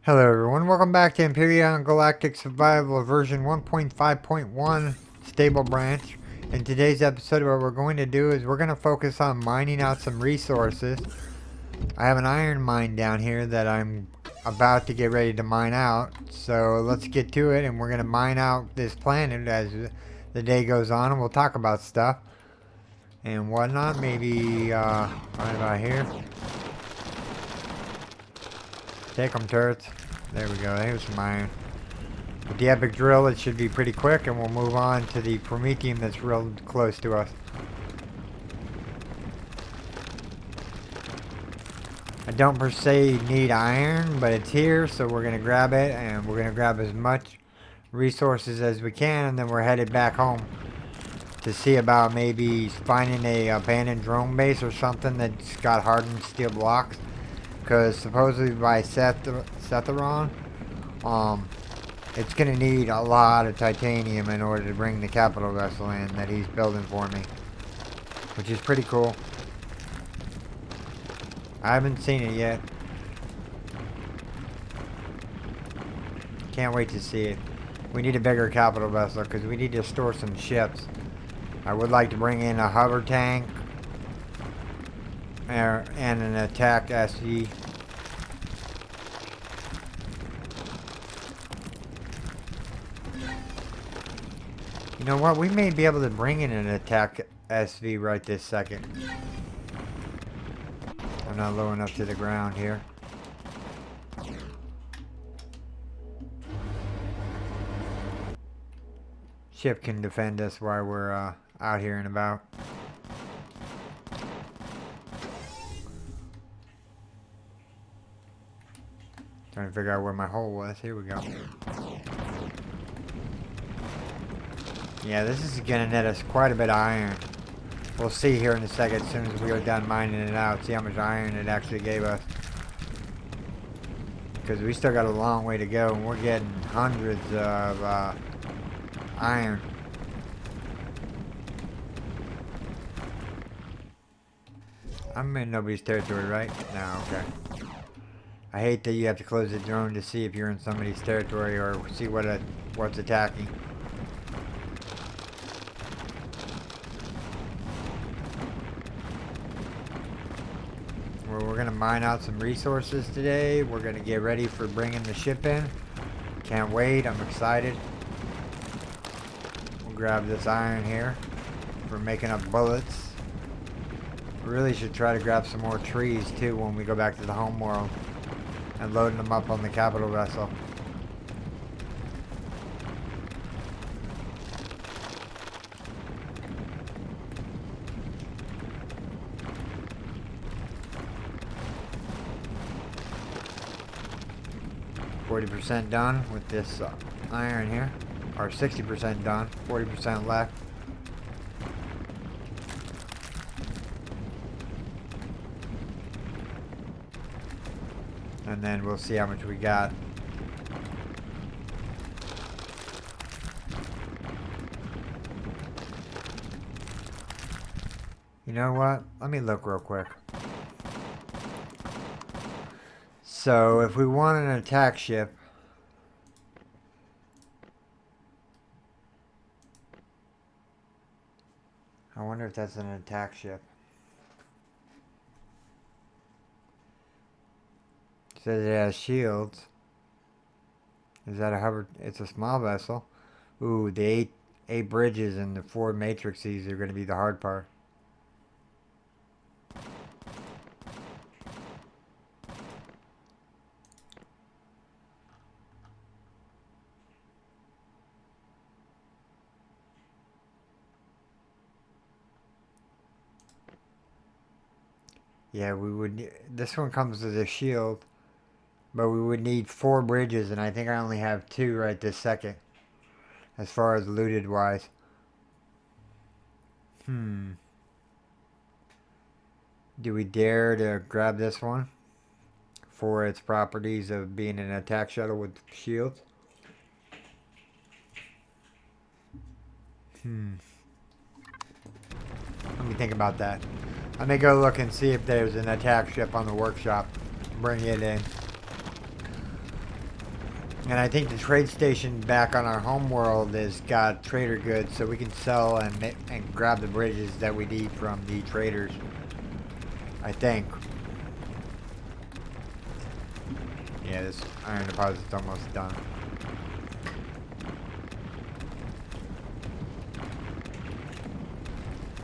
Hello everyone, welcome back to Empyrion Galactic Survival version 1.5.1 Stable Branch. In today's episode, what we're going to do is we're going to focus on mining out some resources. I have an iron mine down here that I'm about to get ready to mine out, so let's get to it, and we're going to mine out this planet as the day goes on, and we'll talk about stuff and whatnot, maybe right about here. Take them, turrets. There we go. Here's some iron. With the epic drill, it should be pretty quick, and we'll move on to the promethium that's real close to us. I don't per se need iron, but it's here, so we're going to grab it, and we're going to grab as much resources as we can, and then we're headed back home to see about maybe finding a abandoned drone base or something that's got hardened steel blocks. Because supposedly by Setheron, it's going to need a lot of titanium in order to bring the capital vessel in that he's building for me. Which is pretty cool. I haven't seen it yet. Can't wait to see it. We need a bigger capital vessel because we need to store some ships. I would like to bring in a hover tank and an attack SV. You know what? We may be able to bring in an attack SV right this second. I'm not low enough to the ground here. Ship can defend us while we're out here and about. Trying to figure out where my hole was. Here we go. Yeah, this is gonna net us quite a bit of iron. We'll see here in a second as soon as we go done mining it out. See how much iron it actually gave us. Because we still got a long way to go and we're getting hundreds of iron. I'm in nobody's territory, right? No, okay. I hate that you have to close the drone to see if you're in somebody's territory or see what's attacking. Well, we're going to mine out some resources today. We're going to get ready for bringing the ship in. Can't wait. I'm excited. We'll grab this iron here for making up bullets. We really should try to grab some more trees too when we go back to the home world. And loading them up on the capital vessel. %40 done with this iron here, or 60% done, 40% left. And then we'll see how much we got. You know what? Let me look real quick. So, if we want an attack ship, I wonder if that's an attack ship. Says it has shields. Is that a hover? It's a small vessel. Ooh, the eight bridges and the 4 matrices are going to be the hard part. Yeah, we would. This one comes with a shield. But we would need 4 bridges, and I think I only have 2 right this second. As far as looted wise. Do we dare to grab this one? For its properties of being an attack shuttle with shields? Let me think about that. Let me go look and see if there's an attack ship on the workshop. Bring it in. And I think the trade station back on our home world has got trader goods, so we can sell and grab the bridges that we need from the traders. I think. Yeah, this iron deposit's almost done.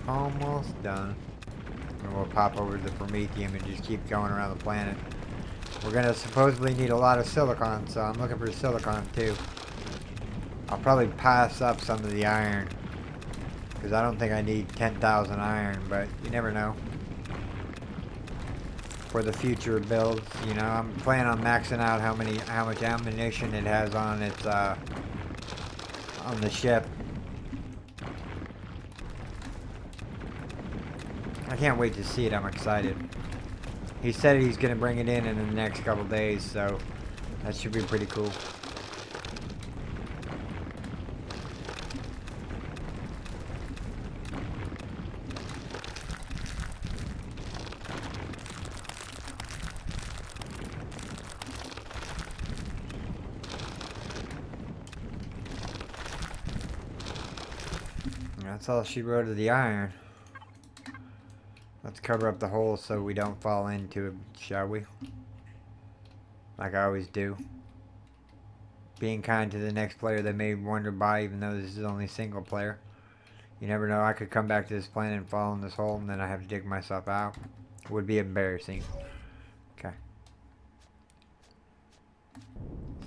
Almost done. And we'll pop over to the Prometheum and just keep going around the planet. We're gonna supposedly need a lot of silicon, so I'm looking for silicon too. I'll probably pass up some of the iron, because I don't think I need 10,000 iron, but you never know. For the future builds, you know, I'm planning on maxing out how much ammunition it has on its on the ship. I can't wait to see it. I'm excited. He said he's gonna bring it in the next couple days, so that should be pretty cool. That's all she wrote of the iron. Let's cover up the hole so we don't fall into it, shall we? Like I always do. Being kind to the next player that may wander by, even though this is only single player. You never know, I could come back to this planet and fall in this hole and then I have to dig myself out. It would be embarrassing. Okay.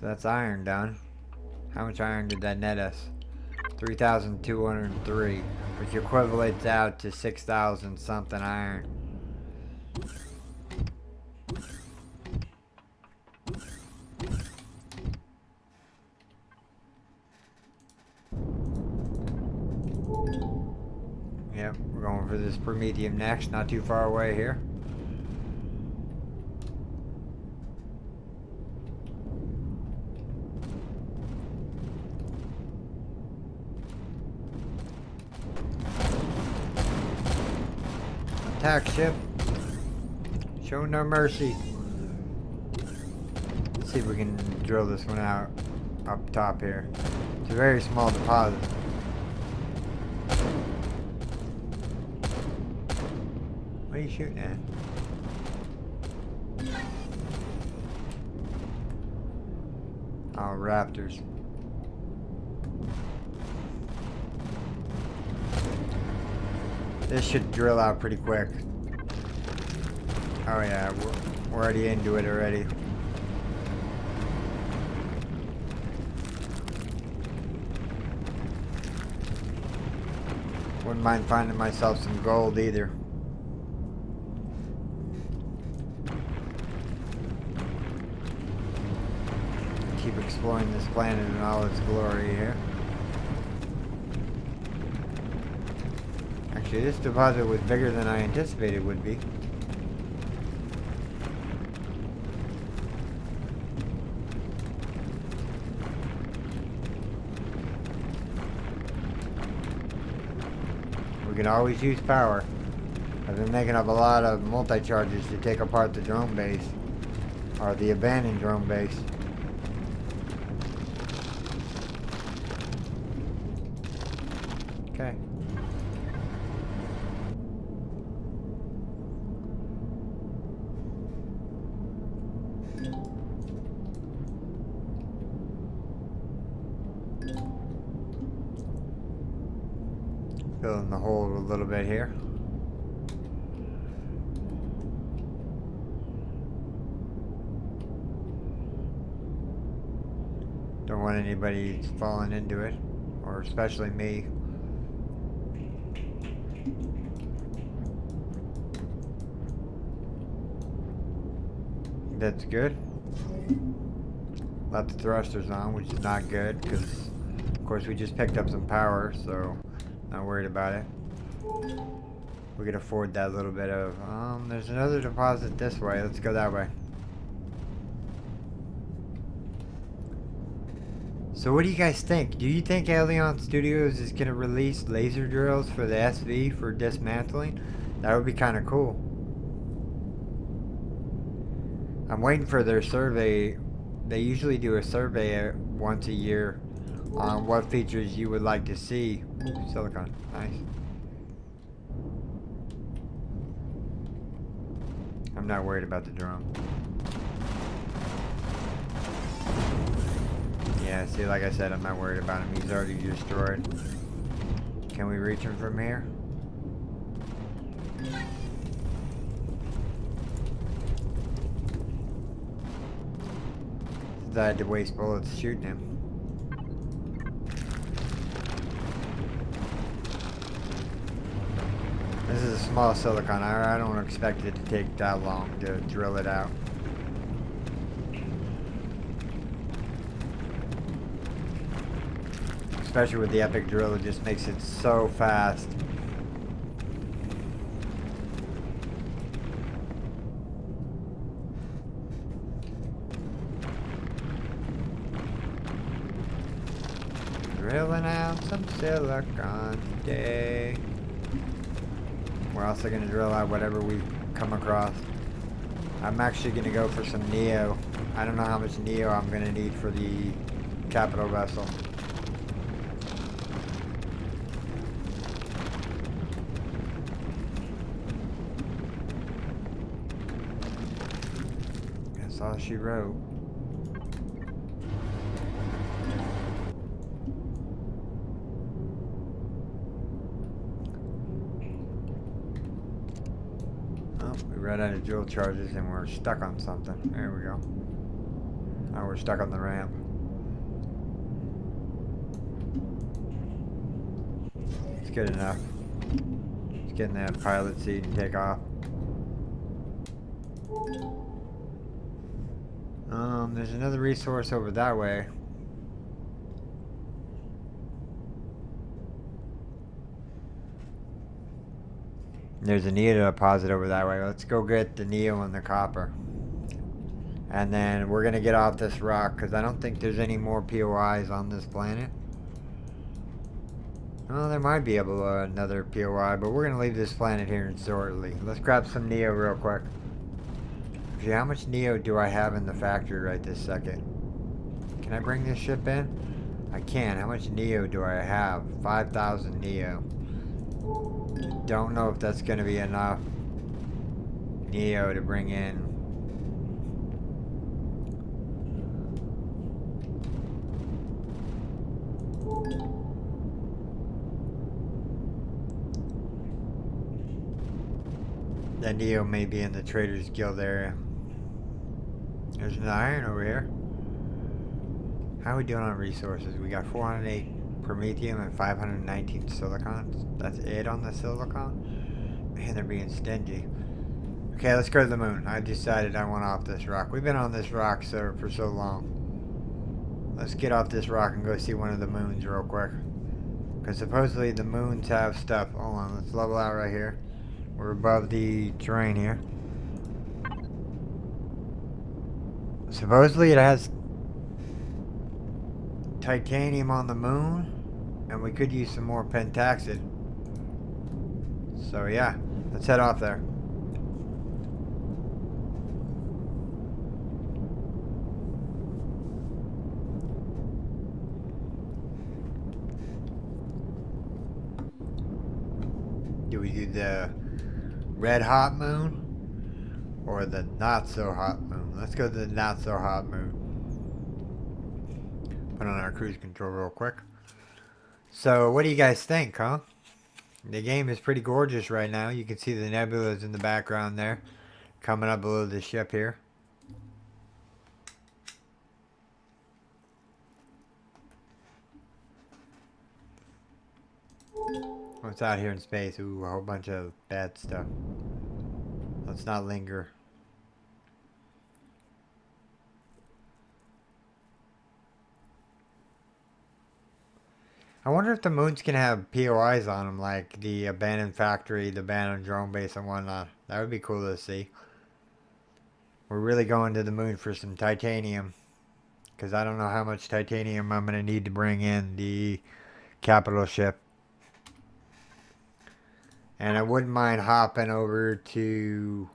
So that's iron done. How much iron did that net us? 3,203, which equivalates out to 6,000 something iron. Yep, we're going for this Prometheum next, not too far away here. Attack ship. Show no mercy. Let's see if we can drill this one out up top here. It's a very small deposit. What are you shooting at? Oh, raptors. This should drill out pretty quick. Oh yeah, we're already into it already. Wouldn't mind finding myself some gold either. Keep exploring this planet in all its glory here. Actually, this deposit was bigger than I anticipated it would be. We can always use power. I've been making up a lot of multi-charges to take apart the drone base. Or the abandoned drone base. Okay. Filling the hole a little bit here. Don't want anybody falling into it, or especially me. That's good. Left the thrusters on, which is not good, because of course we just picked up some power, so not worried about it. We can afford that little bit of, there's another deposit this way. Let's go that way. So what do you guys think? Do you think Eleon Studios is going to release laser drills for the SV for dismantling? That would be kind of cool. I'm waiting for their survey they usually do a survey once a year on what features you would like to see. Ooh, silicon, nice. I'm not worried about the drone. Yeah, see, like I said, I'm not worried about him. He's already destroyed. Can we reach him from here? Since I had to waste bullets shooting him. This is a small silicon. I don't expect it to take that long to drill it out. Especially with the epic drill, it just makes it so fast. Drilling out some silicon today. We're also going to drill out whatever we come across. I'm actually going to go for some Neo. I don't know how much Neo I'm going to need for the capital vessel. That's all she wrote. We ran out of drill charges and we're stuck on something. There we go. Now we're stuck on the ramp. It's good enough. Let's get in that pilot seat and take off. There's another resource over that way. There's a Neo deposit over that way. Let's go get the Neo and the copper. And then we're going to get off this rock because I don't think there's any more POIs on this planet. Well, there might be another POI, but we're going to leave this planet here shortly. Let's grab some Neo real quick. Actually, how much Neo do I have in the factory right this second? Can I bring this ship in? I can. How much Neo do I have? 5,000 Neo. Don't know if that's going to be enough Neo to bring in. That Neo may be in the Traders Guild area. There's an iron over here. How are we doing on resources? We got 408 Promethium and 519 silicon. That's it on the silicon? Man, they're being stingy. Okay, let's go to the moon. I decided I want off this rock. We've been on this rock for so long. Let's get off this rock and go see one of the moons real quick. Because supposedly the moons have stuff. Hold on, let's level out right here. We're above the terrain here. Supposedly it has titanium on the moon, and we could use some more pentaxid. So yeah, let's head off there. Do we do the red hot moon or the not so hot moon? Let's go to the not so hot moon. Put on our cruise control real quick. So what do you guys think, huh? The game is pretty gorgeous right now. You can see the nebulas in the background there, coming up below the ship here. What's out here in space? Ooh, a whole bunch of bad stuff. Let's not linger. I wonder if the moons can have POIs on them, like the abandoned factory, the abandoned drone base, and whatnot. That would be cool to see. We're really going to the moon for some titanium, because I don't know how much titanium I'm going to need to bring in the capital ship. And I wouldn't mind hopping over to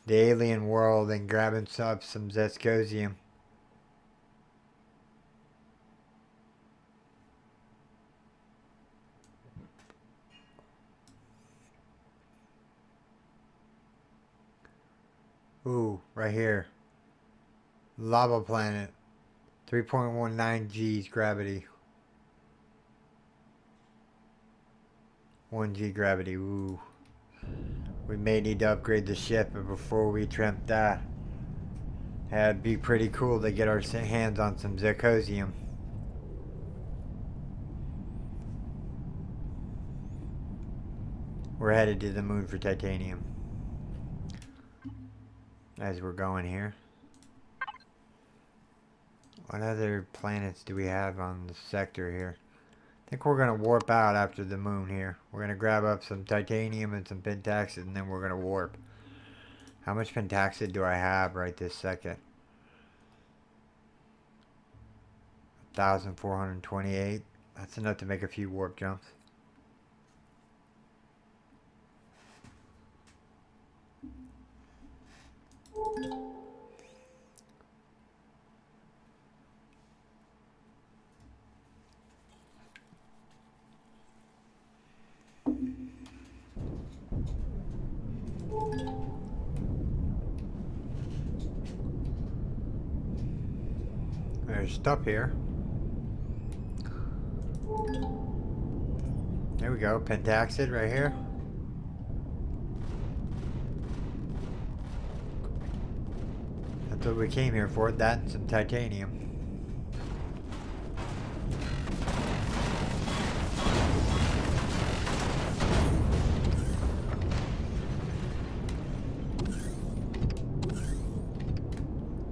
the alien world and grabbing some Zescosium. Ooh, right here. Lava planet. 3.19 G's gravity. 1 G gravity. Ooh. We may need to upgrade the ship before we attempt that. That'd be pretty cool to get our hands on some zirconium. We're headed to the moon for titanium. As we're going here. What other planets do we have on the sector here? I think we're going to warp out after the moon here. We're going to grab up some titanium and some pentaxid, and then we're going to warp. How much pentaxid do I have right this second? 1,428. That's enough to make a few warp jumps. There's stuff here. There we go, pentaxid right here. That's what we came here for, that and some titanium.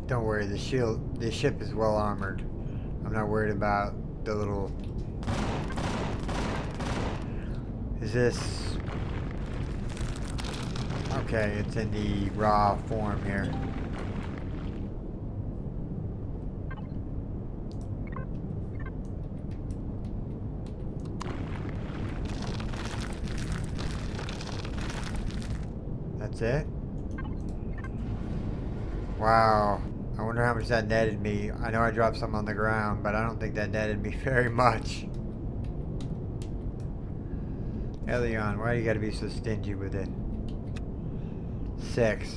Don't worry, the ship is well armored. I'm not worried about the little... Is this... Okay, it's in the raw form here. That's it? Wow. I wonder how much that netted me. I know I dropped some on the ground, but I don't think that netted me very much. Eleon, why you gotta be so stingy with it? 6.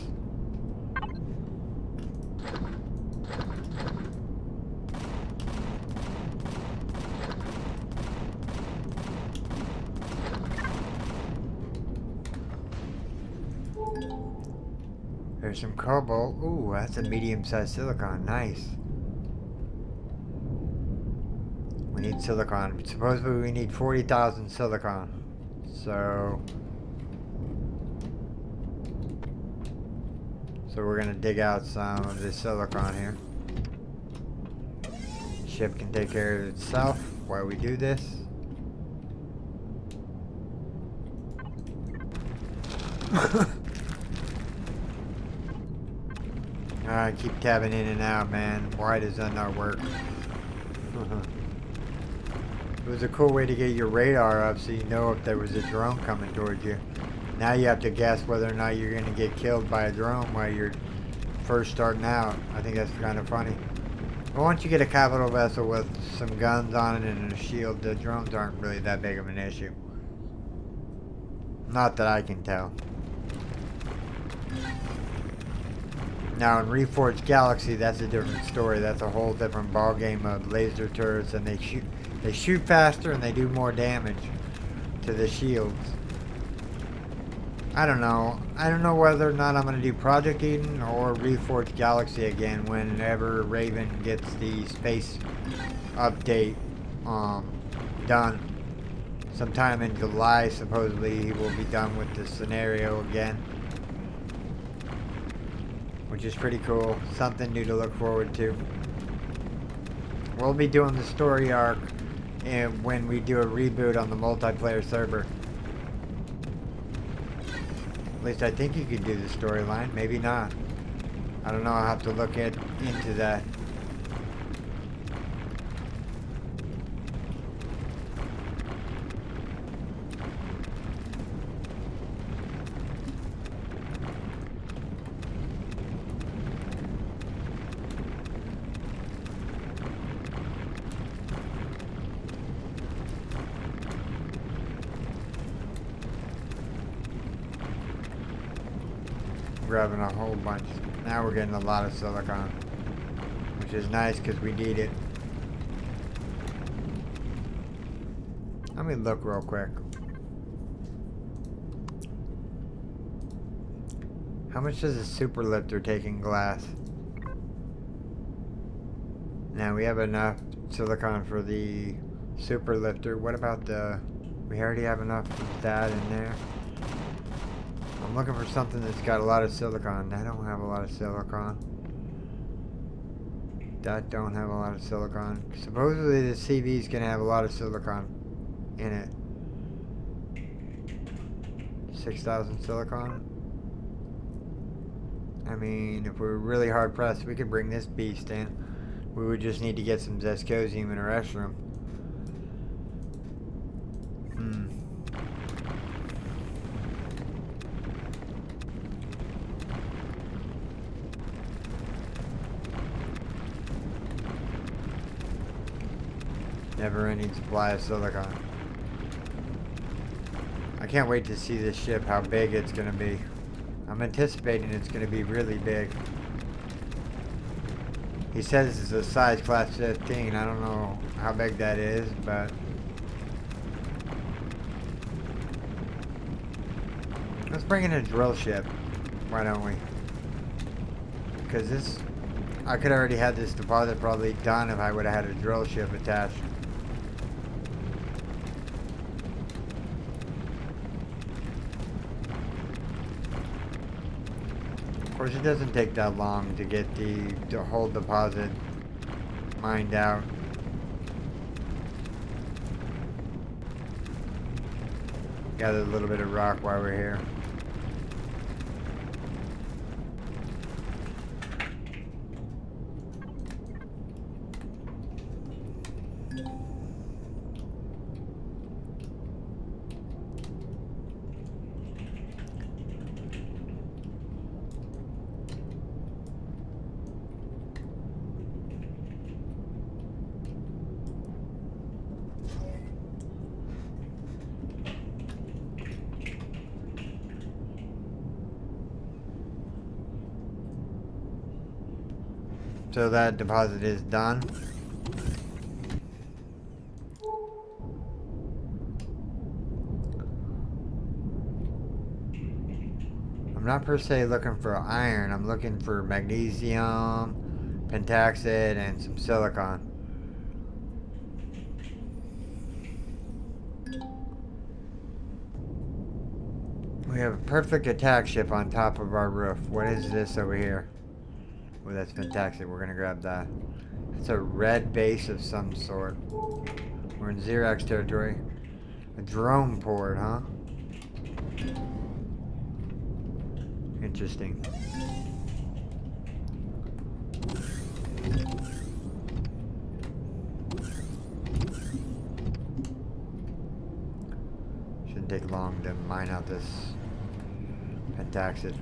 There's some cobalt. Ooh, that's a medium-sized silicon. Nice. We need silicon. Supposedly we need 40,000 silicon. So we're gonna dig out some of this silicon here. Ship can take care of itself while we do this. I keep tabbing in and out, man. Why does that not work? It was a cool way to get your radar up so you know if there was a drone coming towards you. Now you have to guess whether or not you're going to get killed by a drone while you're first starting out. I think that's kind of funny. But once you get a capital vessel with some guns on it and a shield, the drones aren't really that big of an issue. Not that I can tell. Now in Reforged Galaxy, that's a different story. That's a whole different ball game of laser turrets, and they shoot faster and they do more damage to the shields. I don't know. I don't know whether or not I'm going to do Project Eden or Reforged Galaxy again whenever Raven gets the space update done. Sometime in July, supposedly, he will be done with the scenario again. Which is pretty cool. Something new to look forward to. We'll be doing the story arc when we do a reboot on the multiplayer server. At least I think you could do the storyline. Maybe not. I don't know. I'll have to look into that. grabbing a whole bunch. Now we're getting a lot of silicon, which is nice because we need it. Let me look real quick. How much does a super lifter take in glass? Now we have enough silicon for the super lifter. What about the... We already have enough of that in there. I'm looking for something that's got a lot of silicon. I don't have a lot of silicon. That don't have a lot of silicon. Supposedly the CV is going to have a lot of silicon in it. 6,000 silicon. I mean, if we were really hard pressed, we could bring this beast in. We would just need to get some zescosium in a restroom. Never-ending supply of silicon. I can't wait to see this ship, how big it's going to be. I'm anticipating it's going to be really big. He says it's a size class 15. I don't know how big that is, but... Let's bring in a drill ship. Why don't we? Because this... I could already have this deposit probably done if I would have had a drill ship attached. Of course, it doesn't take that long to get the whole deposit mined out. Gather a little bit of rock while we're here. So that deposit is done. I'm not per se looking for iron. I'm looking for magnesium, pentaxid, and some silicon. We have a perfect attack ship on top of our roof. What is this over here? Oh, that's fantastic. We're gonna grab that. It's a red base of some sort. We're in Xerox territory. A drone port, huh? Interesting. Shouldn't take long to mine out this pentaxid.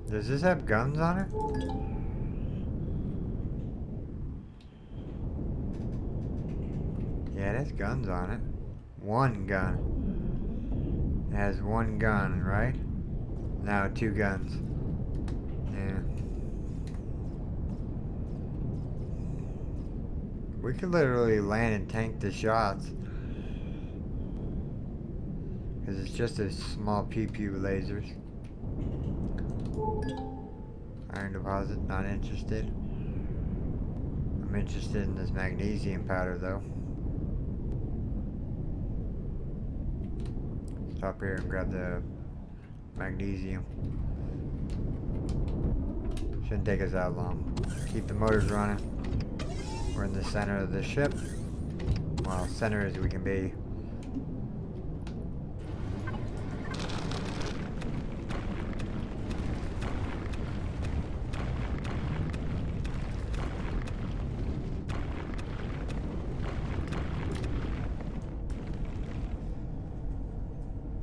Does this have guns on it? Yeah, it has guns on it. One gun. It has one gun, right? No, two guns. Yeah. We could literally land and tank the shots. Because it's just a small pew-pew lasers. Iron deposit, not interested. I'm interested in this magnesium powder though. Stop here and grab the magnesium. Shouldn't take us that long. Keep the motors running. We're in the center of the ship. Well, center as we can be.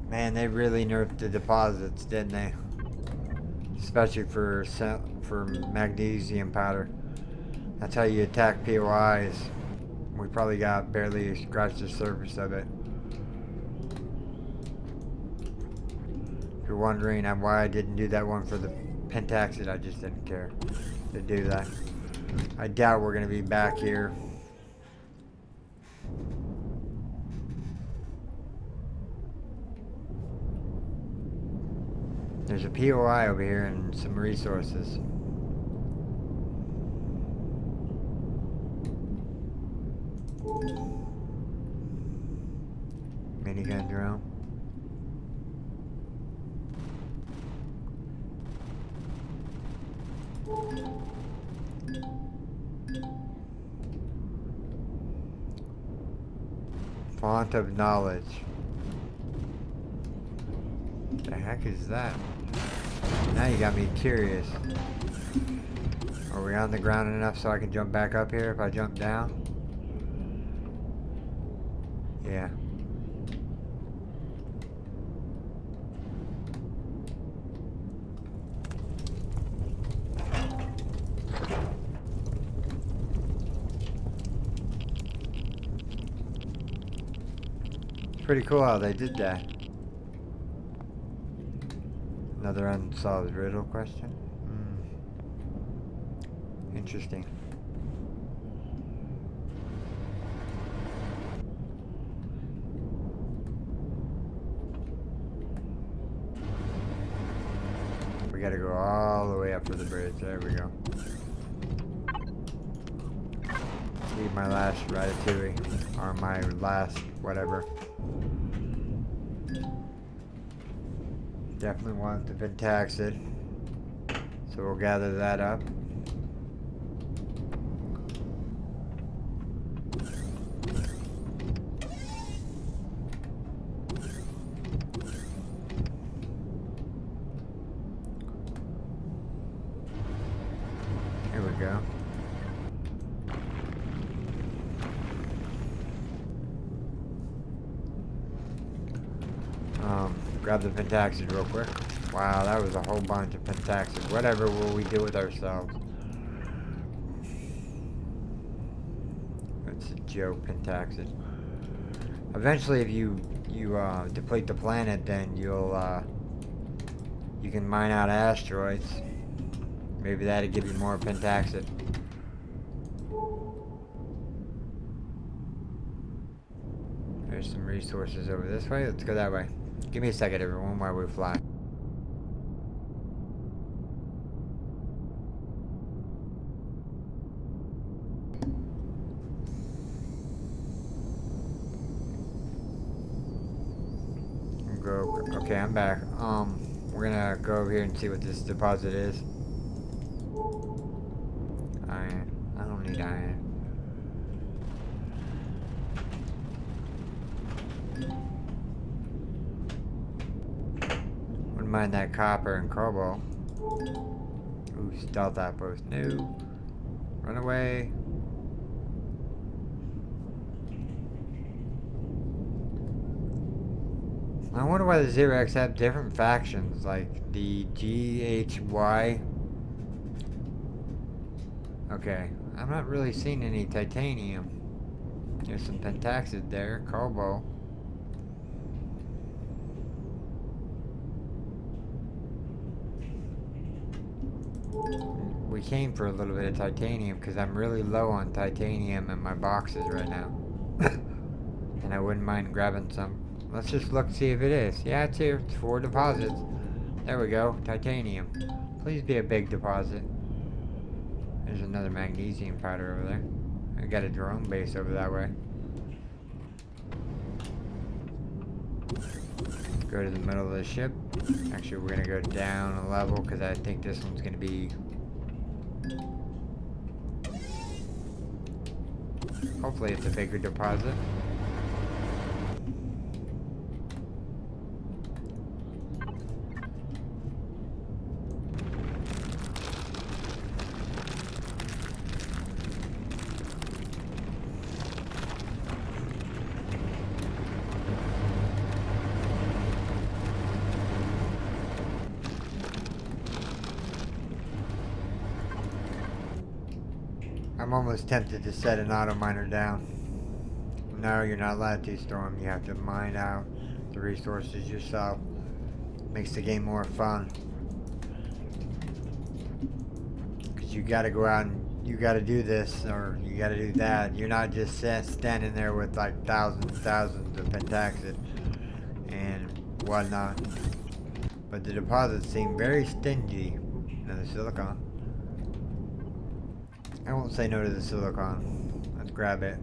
Man, they really nerfed the deposits, didn't they? especially for magnesium powder. That's how you attack POIs. We probably got barely scratched the surface of it. If you're wondering why I didn't do that one for the pentaxid, I just didn't care to do that. I doubt we're going to be back here. There's a POI over here and some resources. Minigun drone. Font of knowledge. What the heck is that? Now you got me curious. Are we on the ground enough so I can jump back up here if I jump down? Yeah. It's pretty cool how they did that. Another unsolved riddle question? Interesting. We gotta go all the way up to the bridge. There we go. Eat my last ratatouille. Or my last whatever. Definitely want the pentaxid. So we'll gather that up. Here we go. Grab the pentaxid real quick. Wow, that was a whole bunch of pentaxid. Whatever will we do with ourselves? It's a joke, pentaxid. Eventually, if you deplete the planet, then you can mine out asteroids. Maybe that'll give you more pentaxid. There's some resources over this way. Let's go that way. Give me a second, everyone, while we fly. Okay, I'm back. We're gonna go over here and see what this deposit is. Iron. I don't need iron. Wouldn't mind that copper and cobalt. Ooh, stealth outpost. No. Run away. I wonder why the Xerox have different factions, like the GHY. Okay, I'm not really seeing any titanium. There's some pentaxid there, cobalt. We came for a little bit of titanium because I'm really low on titanium in my boxes right now. And I wouldn't mind grabbing some. Let's just look, see if it is. Yeah, it's here. It's 4 deposits. There we go. Titanium. Please be a big deposit. There's another magnesium powder over there. I got a drone base over that way. Go to the middle of the ship. Actually, we're going to go down a level because I think this one's going to be... Hopefully it's a bigger deposit. I'm almost tempted to set an auto miner down. No, you're not allowed to, Storm. You have to mine out the resources yourself. Makes the game more fun. Because you gotta go out and you gotta do this or you gotta do that. You're not just standing there with like thousands and thousands of pentaxid and whatnot. But the deposits seem very stingy. Another silicon. I won't say no to the silicon. Let's grab it.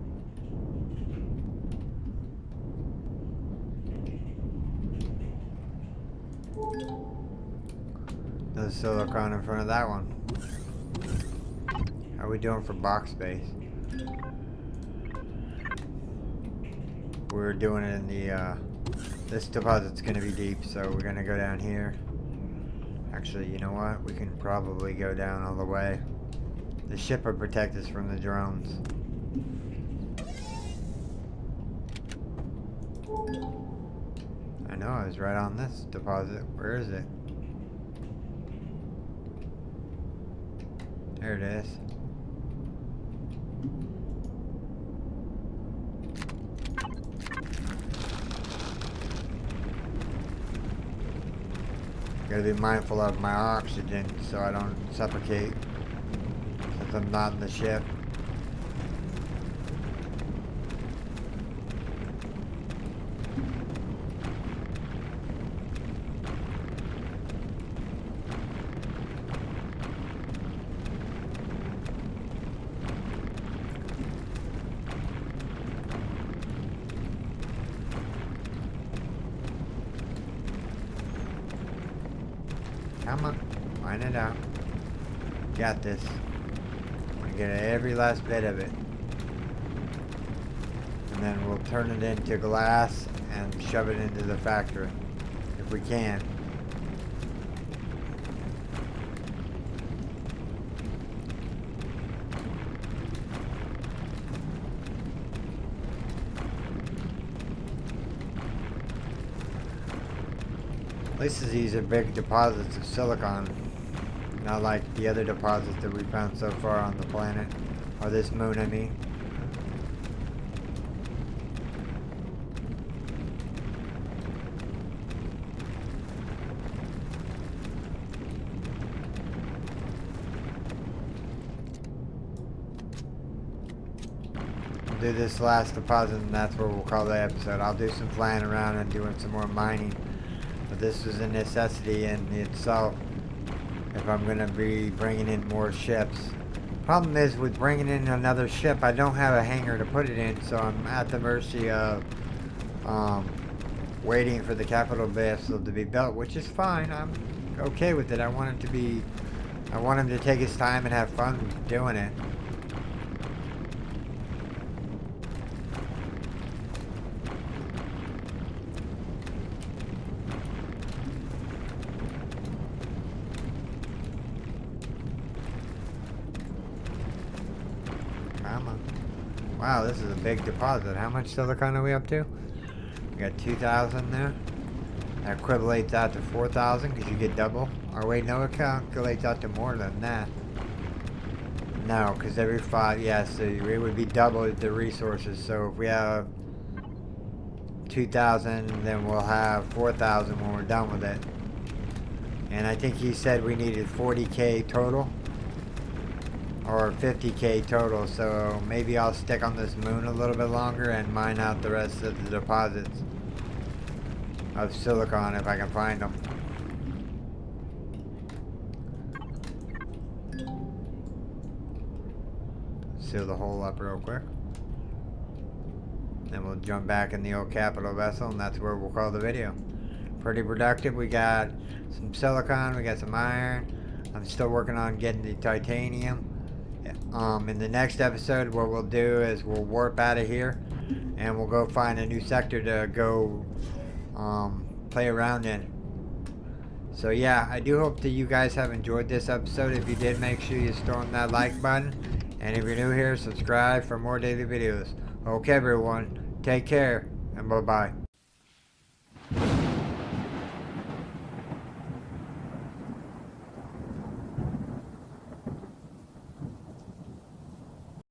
Another silicon in front of that one. How are we doing for box space? We're doing it in the, this deposit's gonna be deep, so we're gonna go down here. Actually, you know what? We can probably go down all the way. The ship will protect us from the drones. I know, I was right on this deposit. Where is it? There it is. Gotta be mindful of my oxygen so I don't suffocate since I'm not in the ship. Come on, mine it out. Got this. I'm gonna get every last bit of it. And then we'll turn it into glass and shove it into the factory. If we can. At least these are big deposits of silicon, not like the other deposits that we found so far on the planet, or this moon, I mean. We'll do this last deposit and that's where we'll call the episode. I'll do some flying around and doing some more mining. But this is a necessity in itself if I'm going to be bringing in more ships. Problem is with bringing in another ship, I don't have a hangar to put it in, so I'm at the mercy of waiting for the capital vessel to be built, which is fine. I'm okay with it. I want him to take his time and have fun doing it. Wow, this is a big deposit. How much silicon are we up to? We got 2,000 there. That equivalates out to 4,000 because you get double. Or wait, no, it calculates out to more than that. No, because every 5, yeah, so it would be double the resources. So if we have 2,000, then we'll have 4,000 when we're done with it. And I think he said we needed 40k total. Or 50k total, so maybe I'll stick on this moon a little bit longer and mine out the rest of the deposits of silicon if I can find them. Seal the hole up real quick. Then we'll jump back in the old capital vessel and that's where we'll call the video. Pretty productive. We got some silicon, we got some iron. I'm still working on getting the titanium. In the next episode, what we'll do is we'll warp out of here and we'll go find a new sector to go play around in. So yeah, I do hope that you guys have enjoyed this episode. If you did, make sure you storm that like button. And if you're new here, subscribe for more daily videos. Okay everyone, take care and bye-bye.